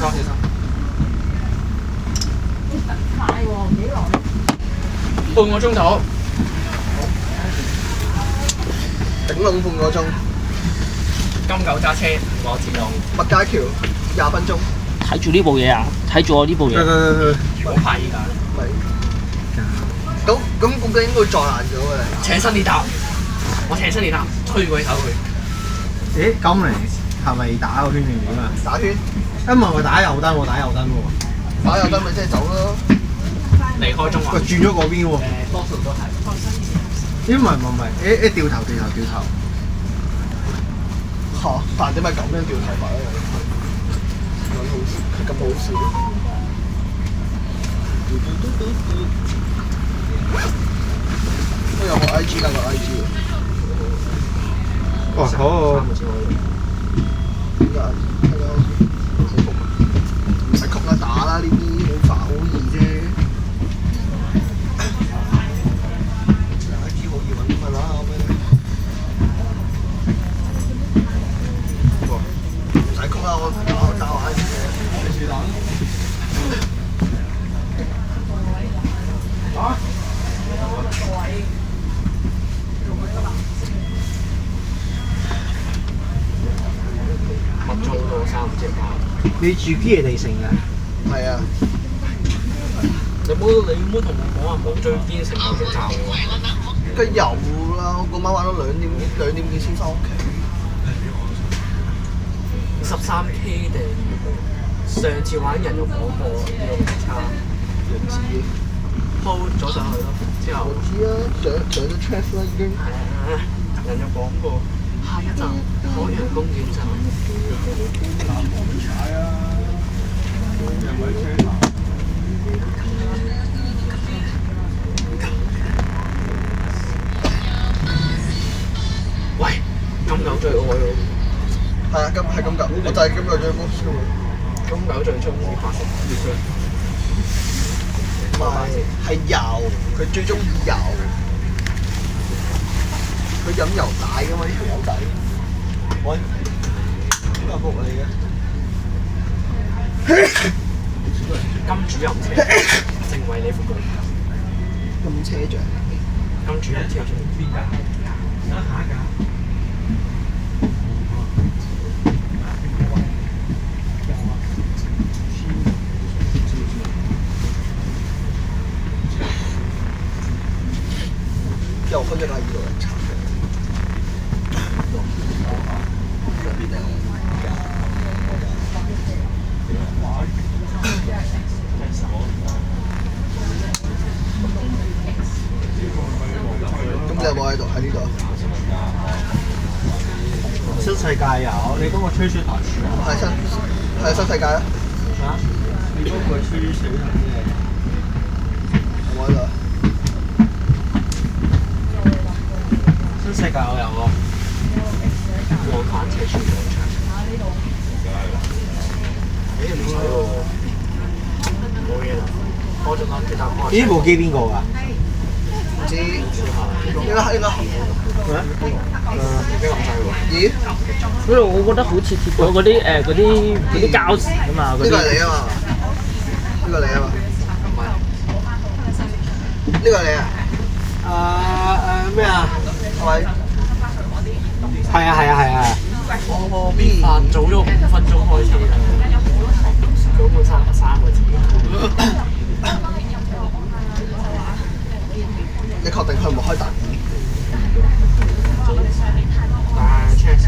小心。快喎，幾耐？半個鐘頭。頂籠半個鐘。金九揸車，我自動。麥街橋20分鐘。睇住呢部嘢啊！睇住我呢部嘢。我批㗎。咁估計應該撞爛咗嘅。請新你搭，我請新你搭，推過去手佢。咦，咁嚟係咪打個圈定點啊？打圈。唔係我打右燈喎，打右燈喎。打右燈咪即係走咯。離開中環。喂，轉咗嗰邊喎。多數都係。咦，唔係，誒掉頭。嚇！但點解咁樣掉頭髮咧？佢咁好笑。都有個 IG 啦，個 IG。哇，好。點解？唔使曲啦，打啦呢啲好快好易啫。IG 好易揾㗎啦，唔使曲啦，我打 IG 嘅。我做到3隻包。你住堅尼地城㗎？係啊。你唔好同我講話冇最堅城嗰隻站喎。梗有啦，我嗰晚玩到2點幾先翻屋企。13K 定上次玩人肉廣播呢個唔差。唔知。po 咗上去咯，之後。我知啊，上咗 trap 啦已經。人肉廣播，下一站海洋公園站。喂，金九最愛喎。係啊，係金九，我就係金九最 most 嘅喎。金九最中意白色月亮。唔係油，佢最中意油。佢飲油大㗎嘛，呢條友仔。喂，呢個僕嚟嘅。金主任車，正為你服務。咁車長。金主任車長。邊架？下一架。又分咗架2路人插嘅。咁你有冇喺度？喺呢度。新世界有，你嗰個吹水台柱啊？係新世界啊！嚇？你嗰個吹水台咩？我喺度。新世界我有喎。往返車船廣場。唔使喎，冇嘢啦。我仲諗住搭開。呢部機邊個㗎？唔知應該咩？幾咁細喎？咦？嗰度我覺得好似貼咗嗰啲膠紙啊嘛。呢個係你啊嘛？呢個你啊嘛？呢個係你啊？咩啊？係咪？係啊。我邊？早咗5分鐘開始啦，根本3個字。你確定佢唔會開大？但係 check 先。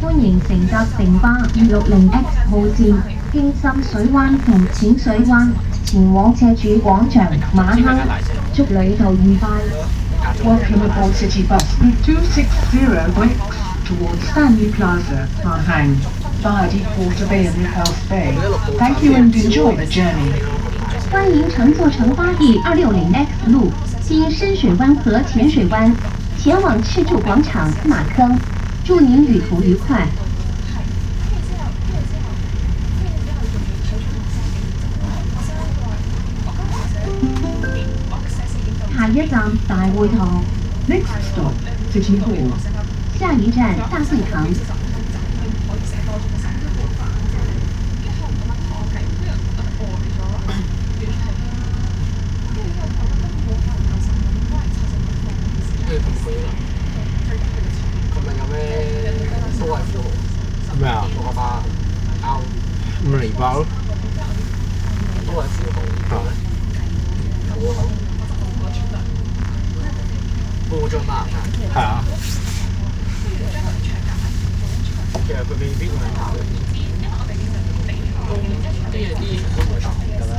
歡迎乘搭城巴260X 號線，經深水灣同淺水灣前往赤柱廣場、馬坑，祝旅途愉快。Welcome aboard City Bus 260X towards Stanley Plaza, Mahang, via Deepwater Bay and Repulse Bay. Thank you and enjoy the journey. 欢迎乘坐城巴第260X 路，经深水湾和浅水湾，前往赤柱广场、马坑。祝您旅途愉快。下一站大會堂。 Next stop, City Hall. 下一站大会堂。跟住咁佢啦。今日有咩都係富豪，咩啊？我爸拗咁嚟包咯。都係富豪。係。好好。半個鐘啦。係啊。其實佢未必會係鬧嘅。啲嘢都唔係特別㗎啦。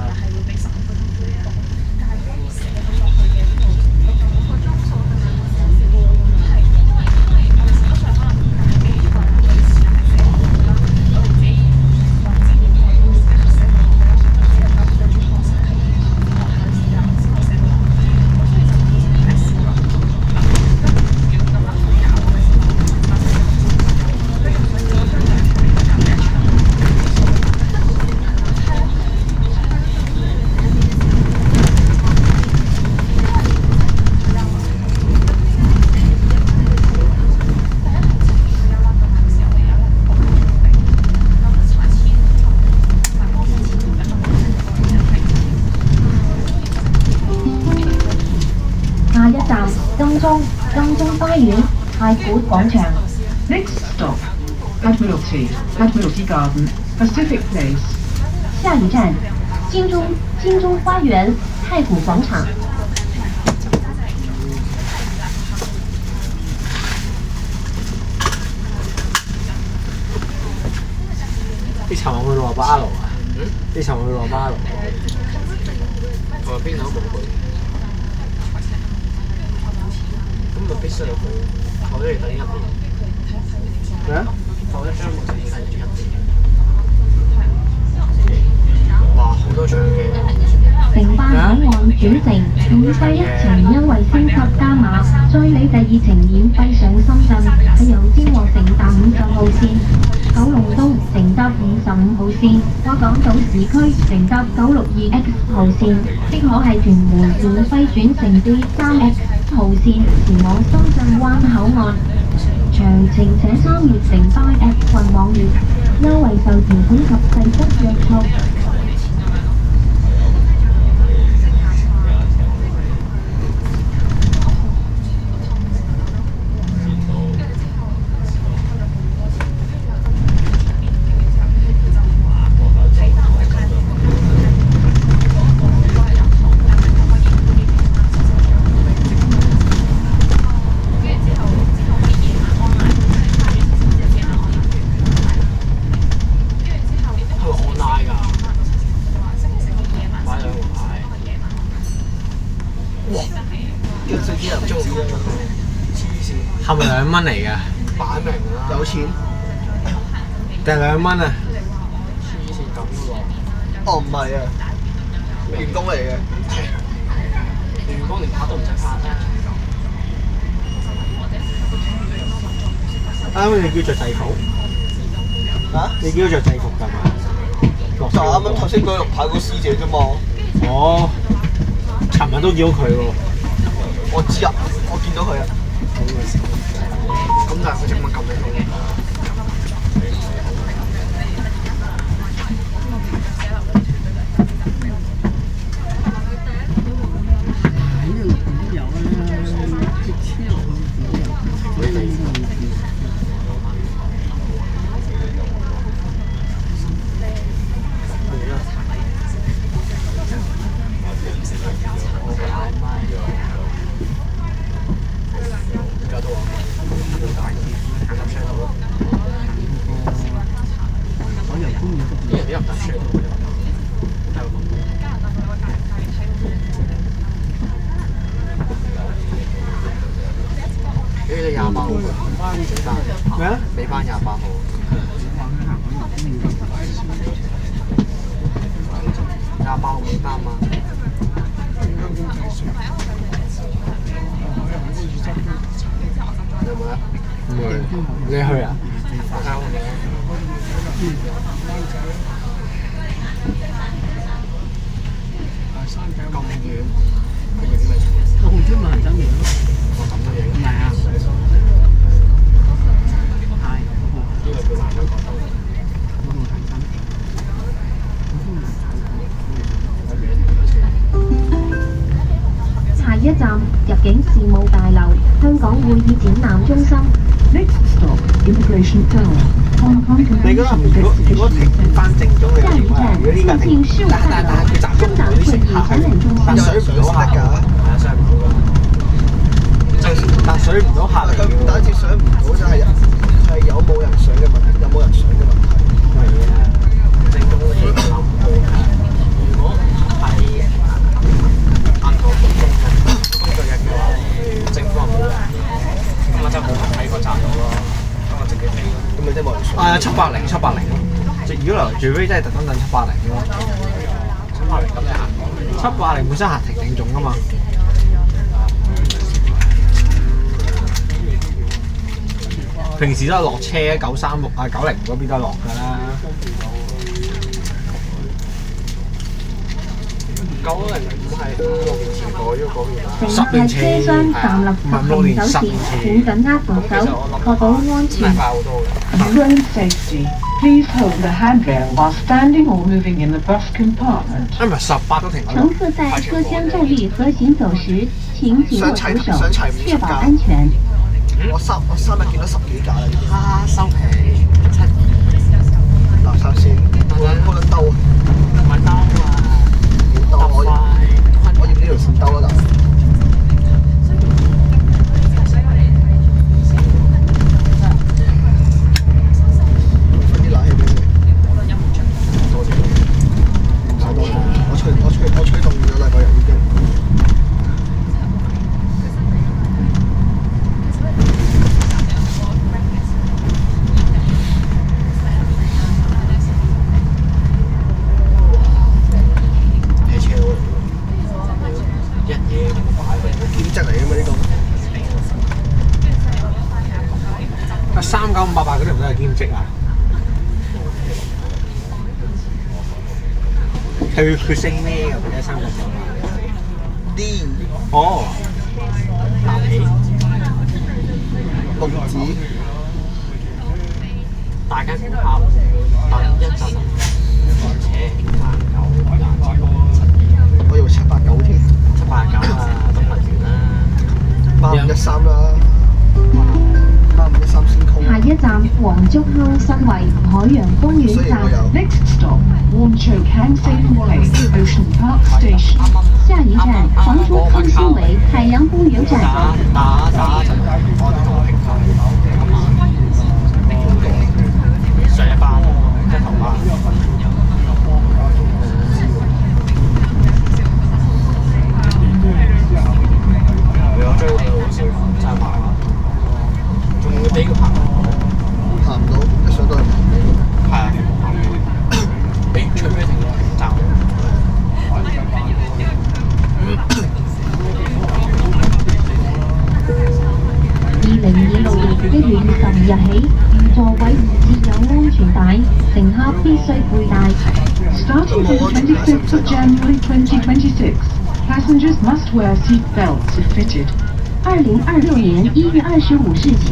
下一站金鐘花園太古廣場。 Next stop, Admiralty Garden, Pacific Place. 下一站金鐘花園太古廣場。你尋日去落巴路啊？你尋日去落巴路？我邊度都冇去。咁咪必須要去，我都要等一年。咩啊？我一張無線睇住一年。哇！好多場嘅。城巴海岸轉乘免費一程優惠升級加碼，再你第二程免費上深圳，係由尖旺乘搭50號線，九龍東乘搭55號線，過港島市區乘搭962X 號線，即可係屯門免費轉乘 D3X 號線前往深圳灣口岸。詳情寫3月城巴 App 雲網頁，優惠受條款及細則約束。係咪2蚊嚟㗎？擺明啦。有錢？定2蚊啊？黐線咁嘅喎。哦，唔係啊，員工嚟嘅。員工連拍都唔使拍啫。啱你叫着制服？嚇？你叫着制服㗎嘛？就啱啱頭先嗰綠牌嗰個師姐啫嘛。哦，尋日都見到佢喎。我知啊，我見到佢啊。咁但係佢即刻撳你佢。咩啊？尾班28號。28號尾班嘛。有冇啊？唔會，你去啊？我睇下我咁遠，佢影咩？紅磚咪行走面咯。我咁都影。唔係啊。一站入境事務大樓，香港會議展覽中心。Next stop, Immigration Tower. On 你覺得 confirmation 如果 of 停 destination. 翻正宗嘅下一地方，站如果呢架停，重慶事務大樓，佢集中香港會議展覽中但心。水唔到客㗎，係啊，上唔到㗎。但水唔到客嚟佢唔㗎單止上唔到，真係有冇人上嘅問題，有冇人上嘅問題。係啊，正宗嗰啲諗唔到。如果係銀行工作日嘅話，政府話冇人，咁我真係冇人喺個站度咯。咁我自己飛咯。咁你真係冇人上。啊780咯，即如果嚟最尾真係特登等780咯。780咁你行過。 780本身客停定重㗎嘛。平時都係落車936啊90嗰邊都係落㗎啦。90唔係5、6年前改咗嗰邊啦。乘客喺車廂站立10走時，請緊握扶手，確保安全。快好多嘅。 Road safety. Please hold the handrail while standing or moving in the bus compartment. 唔係18都停咗。乘客在車廂站立和行走時，請緊握扶手，確保安全。我三日見到10幾架啦，已經。收皮垃圾線，嗰輪兜啊，唔係兜啊，兜我要呢條線兜啦，快啲冷氣俾你。唔使多謝，我吹凍咗啦，個人已經。3958嗰啲唔都係兼職啊？佢升咩㗎？而家3958。D 哦，南起綠紙，大家估下等一陣扯我以為789添789啊，東文園啦。 3513啦，3513先空。下一站黃竹坑新圍海洋公園站。 Next stop, Warnchoke Hangsayton Way, Ocean Park Station. 下一站黃竹坑新圍海洋公園站。打陣安國平台咁啊，上一班即係頭班。我追到好少，真係慢，仲會俾佢行唔到，一上到嚟行唔到。係啊，你除非停站。2026年1月20日起，座位設有安全帶，乘客必須佩戴。 Starting from the 26th of January 2026, passengers must wear seat belts if fitted. 2026年1月25日起，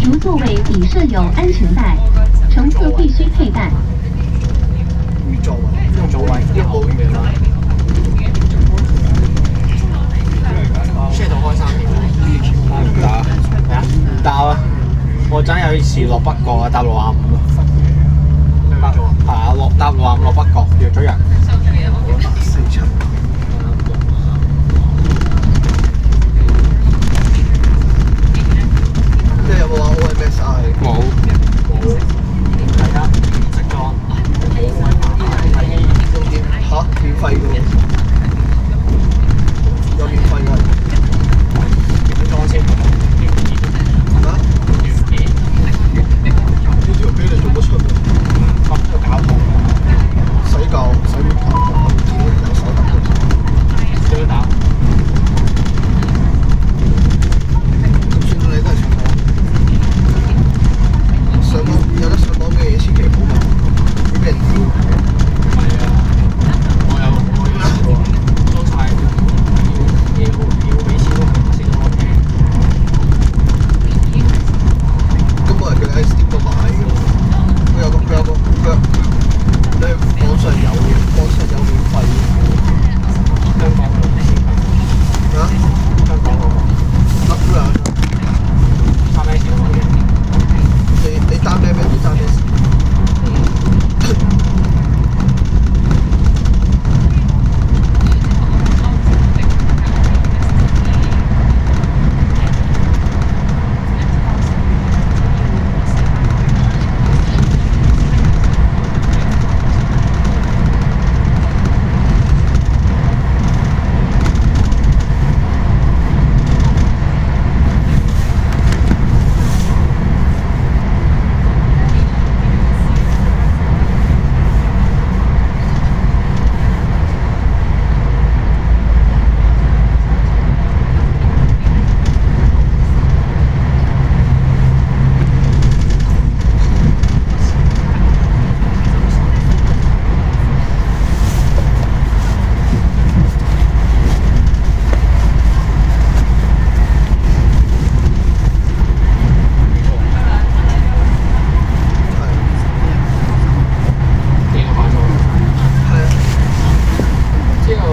除座位已設有安全帶，乘客必須佩戴。預座位，一冇預啦。車度開3點，唔得啊！係啊，唔得啊！我陣有次落北角啊，搭65啊。係啊，搭65落北角，約咗人。47。即係有冇話 OMS 啊？冇。大家食咗嚇，免費㗎喎，有免費㗎。點裝先？啊？呢條俾你做乜出㗎？咁都搞錯，洗舊洗面頭，我唔知有手得嘅。點樣打？咁算啦，你都係上網有得上網嘅嘢，千祈唔好問，會俾人屌。係啊，我有裝晒，要俾錢都唔識我聽。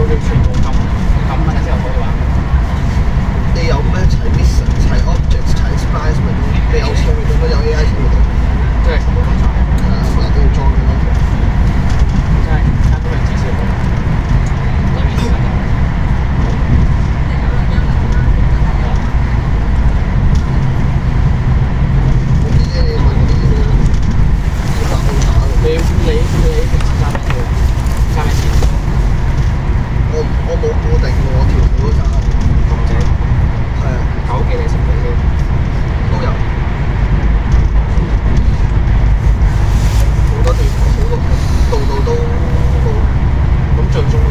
你全部撳乜之後可以玩。你有咩齊 mission、齊 objects、齊 spice 咪你有錢咪咁有 AI 錢咪得。即係全部放晒。係啊，每人都要裝嘅咯。即係差唔多至少都裏面先得。我啲嘢問嗰啲要答好打嘅。你平時揸咩車？揸咩錢？我冇固定嘅喎，條條都揸。港姐。係啊，9幾定10幾機？都有。好多地方好多度都咁最中呢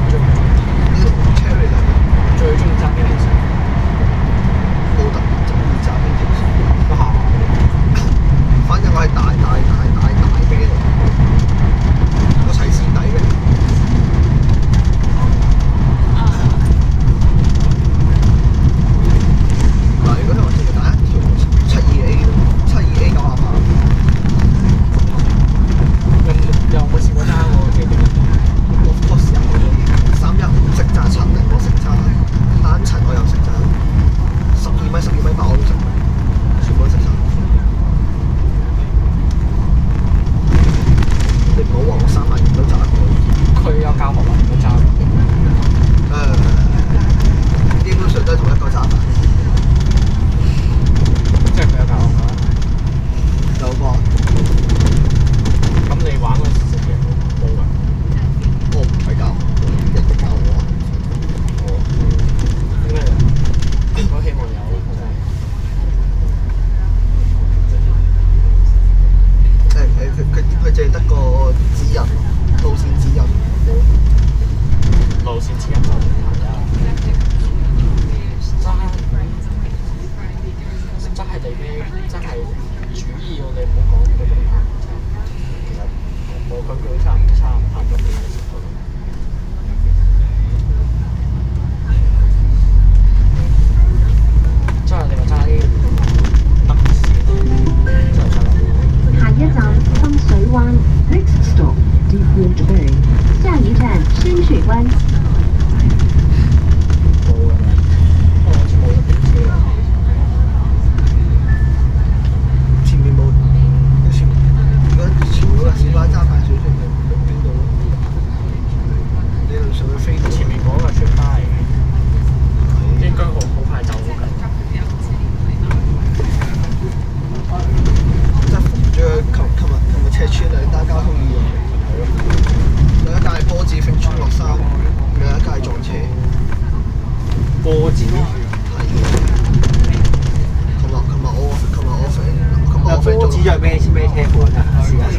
度車嚟啦，最中意揸邊條線？冇特別中意揸邊條線。都下。反正我係大啤嚟，我齊線底嘅。嗱，如果你話淨係打一條72A 90碼，有冇試過揸過幾點？我 course 有315識揸7零，我識揸單層，我又識揸12米8我都識，全部都識揸。你唔好話我3萬年都揸過。佢有教學話點樣揸？基本上都係同一個揸法。即係佢有教學話。有個咁你玩嗰時食嘢冇㗎？我唔係教，人哋教我。點解？我希望有真係。佢淨係得個指引，路線指引。路線指引就真係地咩？真係主要你唔好講佢咁難。其實我佢差唔多幾個時候。即係你話揸啲特線，真係揸落。下一站深水灣， Next stop, Deepwater Bay. 下一站深水灣。冇㗎啦，我好似冇得變車啊！前面冇，如果前面嗰個小巴揸大水車咪飛到咯。理論上佢飛到。前面嗰個出巴嚟嘅，應該好快就好近。即係逢咗琴日赤柱兩單交通意外，有一架係波子飛衝落山，有一架係撞車。波子。係。琴日我 friend 波子着咩車款啊？私家車。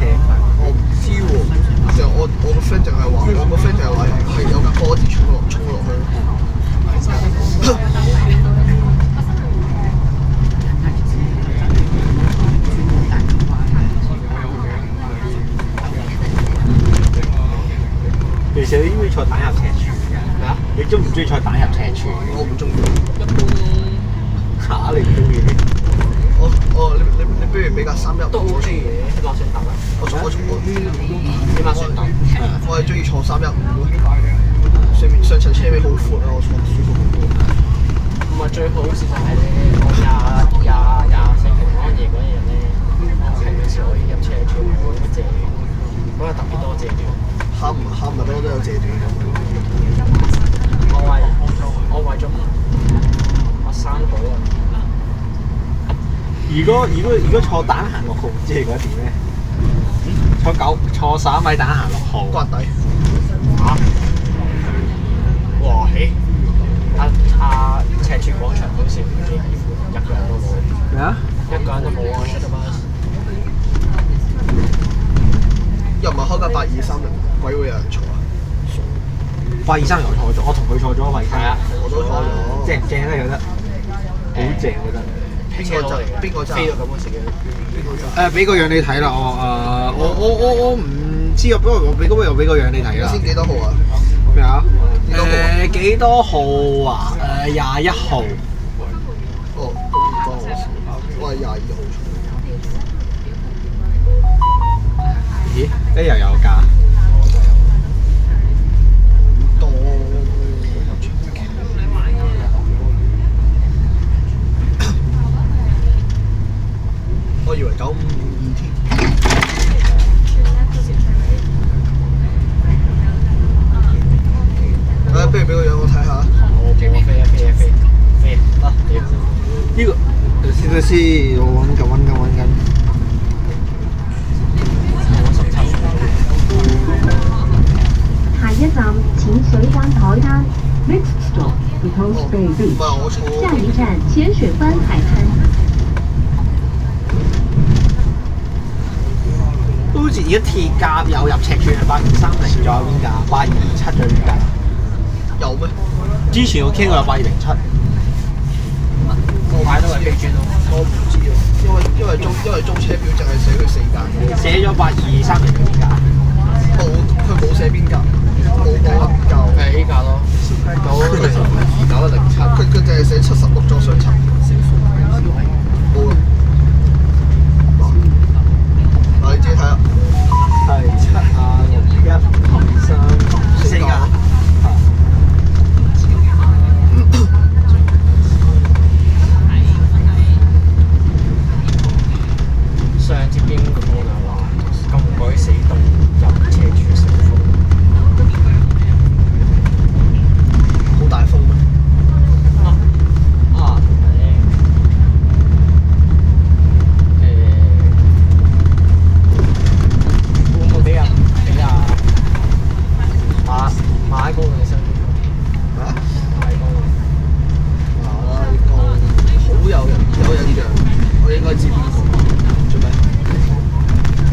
我唔知喎，就我個 friend 淨係話，我個 friend 淨係話係有架波子衝落去。其實你中唔中意坐蛋入赤柱㗎？咩啊？你中唔中意坐蛋入赤柱？我唔中意。一般嚇你唔中意？你不如俾架315。都 OK 嘅，起碼算搭啦。我起碼算搭。我係中意坐315咯。上層車尾好闊啊，我坐舒服好多。唔係最好事就係咧，我24平安夜嗰日咧，平時可以入車出去借，嗰日特別多借料。喊咪多都有借短。我為咗我生好啊！如果坐蛋行6號，唔知你覺得點咧？坐3米蛋行6號。關底。嚇！哇嘿！赤柱廣場好似唔知一個人都冇。咩啊？一個人都冇啊 shuttle bus。又唔係開架8230，鬼會有人坐啊823我坐咗，我同佢坐咗823。係啊，我都坐咗。正唔正咧？覺得好正，我覺得。邊個揸？飛到咁嘅時嘅。邊個揸？俾個樣你睇啦，我唔知啊，不過我俾個樣你睇啦。先幾多號啊？咩啊？幾多號啊？幾多號啊？21號。哦，咁唔關我事。我係22號坐。咦？呢又有價？多。俾個樣我睇下。我叫我飛啊飛啊飛飛得屌！呢個等先，我揾緊。下一站淺水灣海灘。 Next stop, Repulse Bay 唔 Beach. 係我錯。下一站淺水灣海灘。都好似而家鐵甲有入尺寸係8230，仲有邊架？8227仲有邊架？有咩？之前我傾過有8207，我買到係飛磚咯。我唔知啊，因為租車表淨係寫佢4架，寫咗8230邊架？佢冇寫邊架，冇講邊架。係 A 價咯，9207。佢淨係寫76座雙層。冇啦。嗱你自己睇下。係7啊6 1 3 4架。上次邊個講啊話咁鬼死凍，入車住成風。好大風咩？會唔會俾馬高嘅身嚇？馬高好有印象，我應該知邊個。做咩？會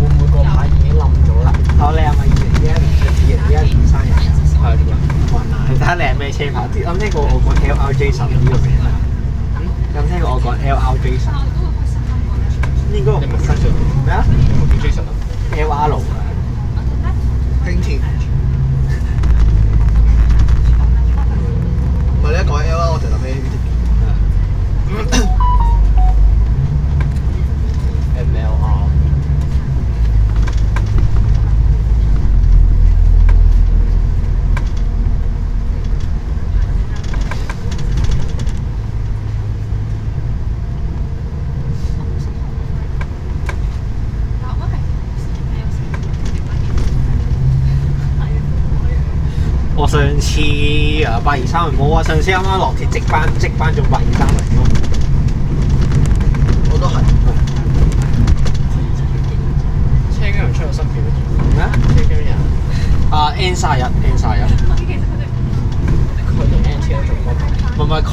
唔會個牌已經冧咗啦？好，你係咪2021年生日？係點啊？雲啊！你睇下你係咩車牌？有冇聽過我講 LR Jason 呢個名啊？有冇聽過我講 LR Jason？應該我唔識做咩啊？有冇叫 Jason 啊？ LR 啊！輕鐵。唔係你一講 L 啦，我就諗起輕鐵。MLR。我上次8230冇啊！上次啱啱落鐵即班仲8230咯。我都係。車經人出咗新票咩啊？車經人啊 N31。佢同 N 車都做過。唔係佢。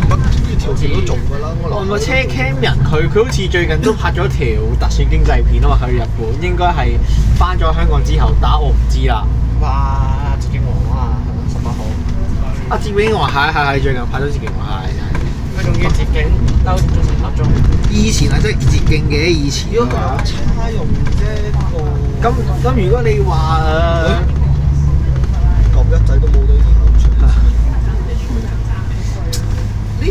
乜條條都做㗎啦，我唔係車 cam 人，佢好似最近都拍咗條特選經濟片啊嘛，去日本應該係翻咗香港之後打，我唔知啦。哇！捷徑王啊，18號。阿捷徑王係最近拍咗捷徑王係。佢仲要捷徑兜咗成粒鐘。以前係真係捷徑嘅，以前。如果佢有叉用啫，咁如果你話咁一仔都冇呢條出。呢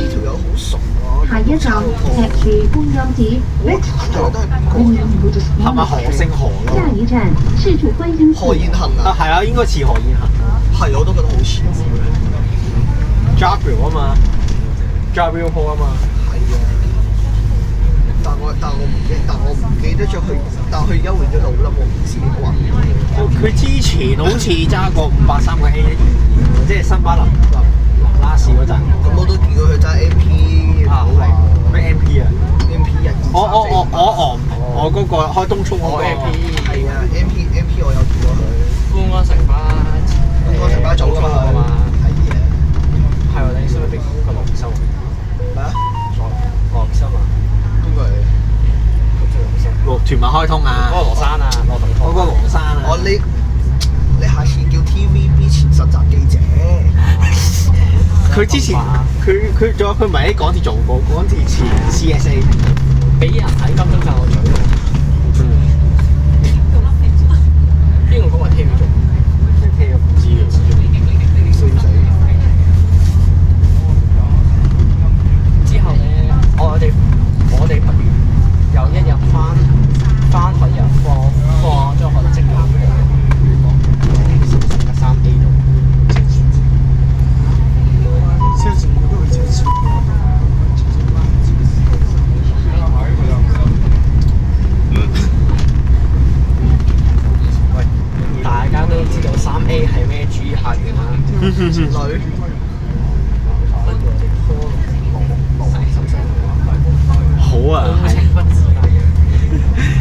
條友好熟喎。下一站赤柱觀音寺。Next 仲有 stop, 都係邊個？ Union Buddhist 係咪何姓 Monastery. 何咯？下一站赤柱觀音寺。何燕恒啊？係啊，應該似何燕恒。係，我都覺得好似。Jabril 啊嘛 ，Jabril Hall 啊嘛。係啊。但我唔記得咗佢，但佢而家換咗路啦，我唔知我話。佢之前好似揸過530嘅 A， 即係新巴林拉士嗰陣。咁我都見過佢揸 MP，咩 MP 啊 ？MP 123。我嗰個開東涌嗰個。係啊，MP 我有見過佢。觀安城巴。觀安城巴早翻去嘛？係啊。係喎，你識唔識邊個羅生啊？咩啊？羅生啊？邊個嚟？屯馬開通啊！嗰個羅山啊，羅頓嗰個羅山啊！你下次叫 TVB 前實習記者。佢之前佢仲有佢唔係喺港鐵做過，港鐵前 CSA。俾人喺金鐘罩我嘴喎。邊個講話 TV 做？唔知嘅，死唔死？之後咧，我哋不如有一日翻學日放咗學即刻去3A 度。女。好啊，情不自禁。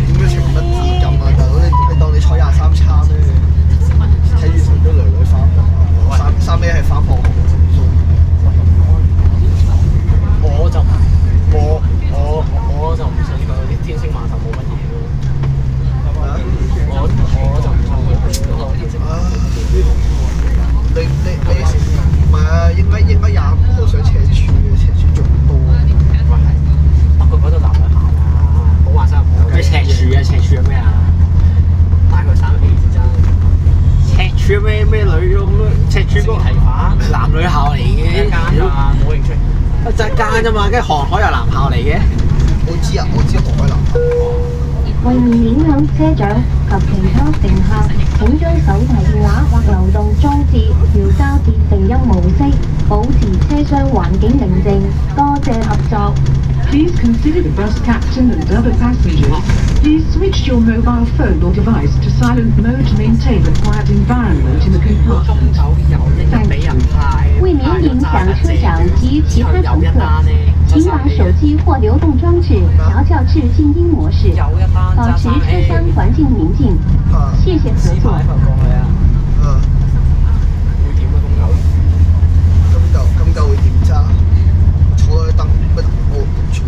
點解情不自禁啊？大佬你當你坐23餐咩？睇住成堆女女翻學，三尾係翻放學。我就唔信佢啲天星碼頭冇乜嘢咯。我就唔信佢嗰個天星碼頭。你唔係啊？應該25號上赤柱嘅，赤柱仲多。不過嗰度男女校啊，冇話生唔到。咩赤柱啊？赤柱有咩啊？大概3A至真。赤柱咩女咁樣？赤柱嗰提法男女校嚟嘅，一間啊，冇興趣。就一間啫嘛，跟住航海又男校嚟嘅。我知航海男。為免影響車長及其他乘客，請將手提電話或流動裝置調校至靜音模式，保持車廂環境寧靜。多謝合作。Please consider the bus captain and other passengers. Please switch your mobile phone or device to silent mode to maintain a quiet environment in the compartment. 俾人派。為免影響車長及其他乘客，請把手機或流動裝置調校至靜音模式，保持車廂環境寧靜。謝謝合作。會點啊？咁夠會點揸？坐喺凳乜？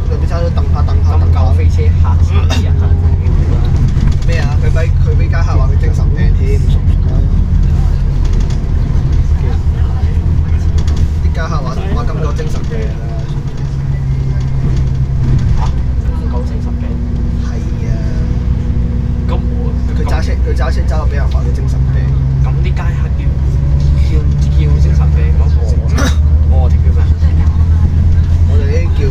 兩邊揸咗凳下。咁夠飛車嚇死人啊！咩啊？佢俾街客話佢精神病添，熟唔熟啊？啲街客話咁多精神病啊！咁夠精神病？係啊。咁佢揸車揸到俾人話佢精神病。咁啲街客叫精神病嗰個，我哋叫咩？我哋呢啲叫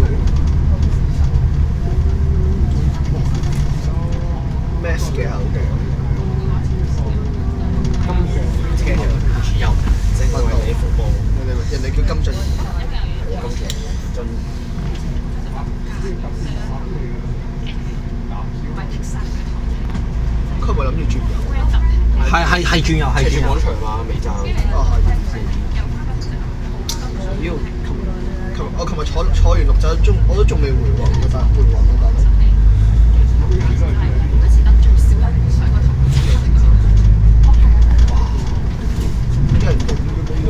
咩嘅口徑？金河車主任，正為你服務。人哋叫金進。佢咪諗住轉右？係轉右，係轉右。廣場嘛，尾站。妖！我琴日坐完綠洲我都仲未回魂嗰單，回魂嗰單。啲人用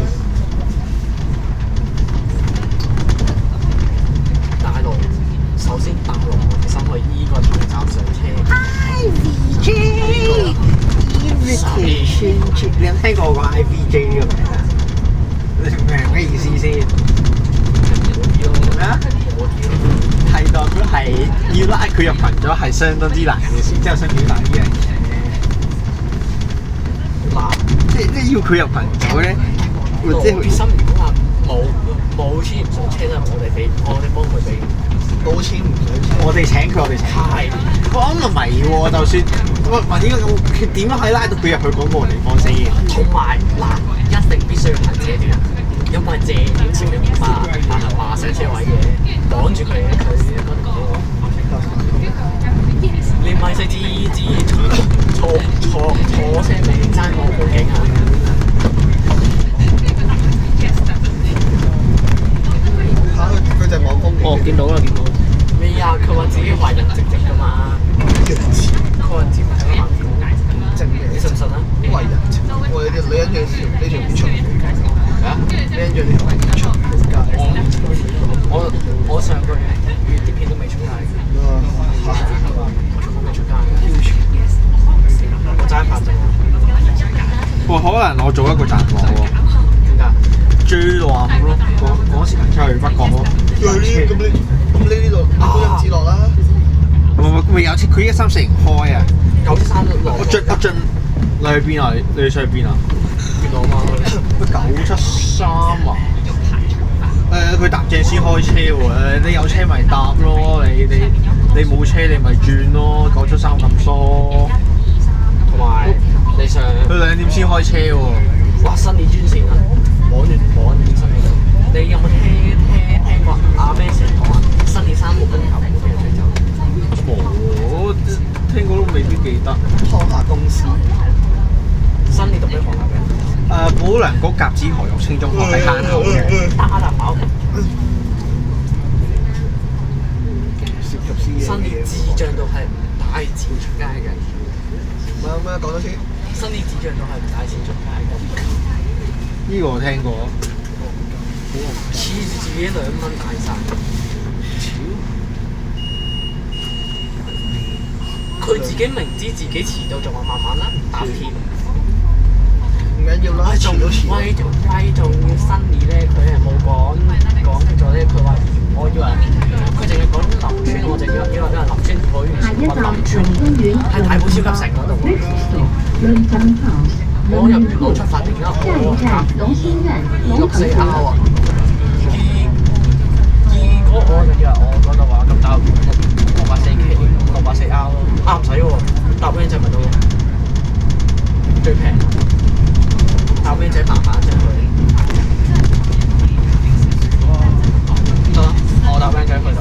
大路，首先大路我哋先去依個頭站上車。你有聽過我講 IVJ 呢個名啊？你明唔明咩意思先？係代表係要拉佢入群組係相當之難嘅事，之後想表達呢樣嘢。嗱，即要佢入群組咧，即係決心如果話冇錢唔上車都係我哋幫佢俾。冇錢唔上車。我哋請佢，我哋請佢。我諗唔係喎，就算或者佢點樣可以拉到佢入去嗰個地方先？同埋嗱，一定必須要行車段，因為謝點超人話上車位嘅，擋住佢嗰度。你咪使知坐車未爭我報警啊！佢就係網風。哦，見到啦，見到。咩啊？佢話自己壞人直㗎嘛。佢話自己係個盲正嘅，你信唔信啊？壞人直，我哋女人嘅呢條片出嚟啊！呢一樣呢條片出街。我上個月啲片都未出街。我全部未出街。我揸一拍啫喎。可能我做一個站房喎。點解？最浪咯，趕時間出去北角咯。咁呢度都有自落啦。未有車，佢134唔開啊。93都落。我盡你去邊啊？你想去邊啊？元朗嘛。973啊？佢搭正先開車喎。你有車咪搭咯，你冇車你咪轉咯。973咁疏。同埋你上。佢2點先開車喎。哇！新年專線啊，網新年。你有冇聽過阿咩成日講話新年3號風球會俾人吹走？冇，聽過都未必記得。康下公司。新年讀咩學校嘅？保良嗰甲子河玉清中學係坑口嘅。打啖飽。新年智障到係唔帶錢出街嘅。咩講多次？新年智障到係唔帶錢出街嘅。呢個我聽過。黐住自己2蚊大晒。佢自己明知自己遲到，仲話慢慢啦，唔搭添。唔緊要啦，遲都遲。喂，仲要新年咧，佢係冇講咗咧。佢話我以為佢淨係講林村，我就以為林村佢下一站林村公園係大埔超級城嗰度。我入元朗出發點解下一站龍興苑龍騰4R 湖。啊？如果我就以為我嗰度話咁搭684R 咯，唔使喎，搭 van 仔咪得咯，最平。搭 van 仔麻麻上去。得啦，我搭 van 仔去到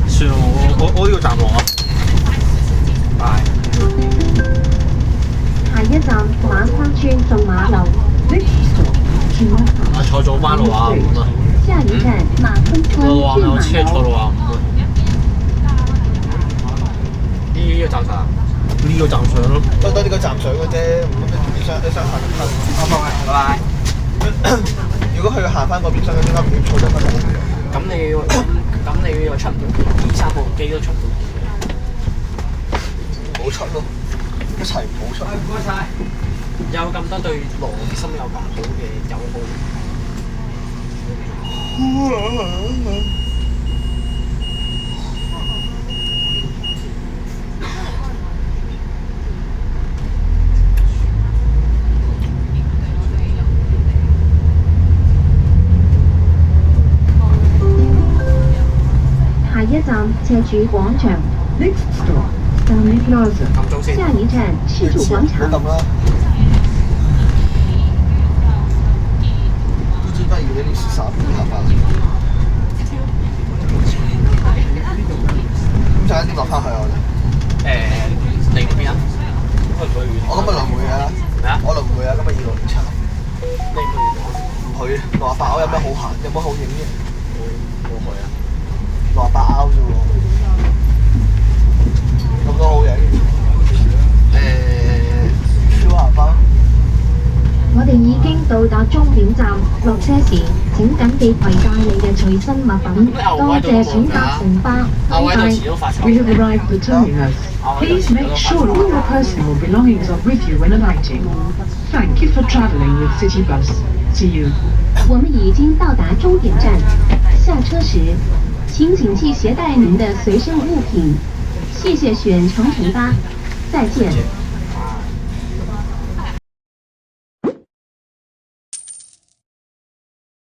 算啦，我呢個站落啊。拜。下一站馬山村駿馬樓。啊，坐早班65啊。下一站馬坑村65駿有車坐馬樓。65啊。呢個站上。呢個站上咯。得呢個站上嘅啫，你想行就行。拜拜。如果佢行翻嗰邊身，點解唔要坐咗翻嚟？咁你又出唔到2、3部機都出唔到。唔好出咯，一齊唔好出。唔該晒。有咁多對羅心有咁好嘅友好。下一站赤柱廣場。Next stop Stanley Plaza。撳鐘先。下一站赤柱廣場。咁啦。不知道以為你是傻逼，好吧？咁就一點落翻去我哋。你嗰邊啊？我今日輪迴啊！咩啊？我輪迴啊！今日267。你唔去唔去，68有咩好行？有乜好影啫？冇去啊68啫喎，咁多好影。超下包。我哋已經到達終點站，落車時請緊記攜帶你嘅隨身物品。多謝選擇城巴，拜拜。 We have arrived at the terminus. Please make sure all your personal belongings are with you when alighting. Thank you for traveling with City Bus. See you. 我们已经到达终点站，下车时请谨记携带您的随身物品。谢谢选乘城巴，再见。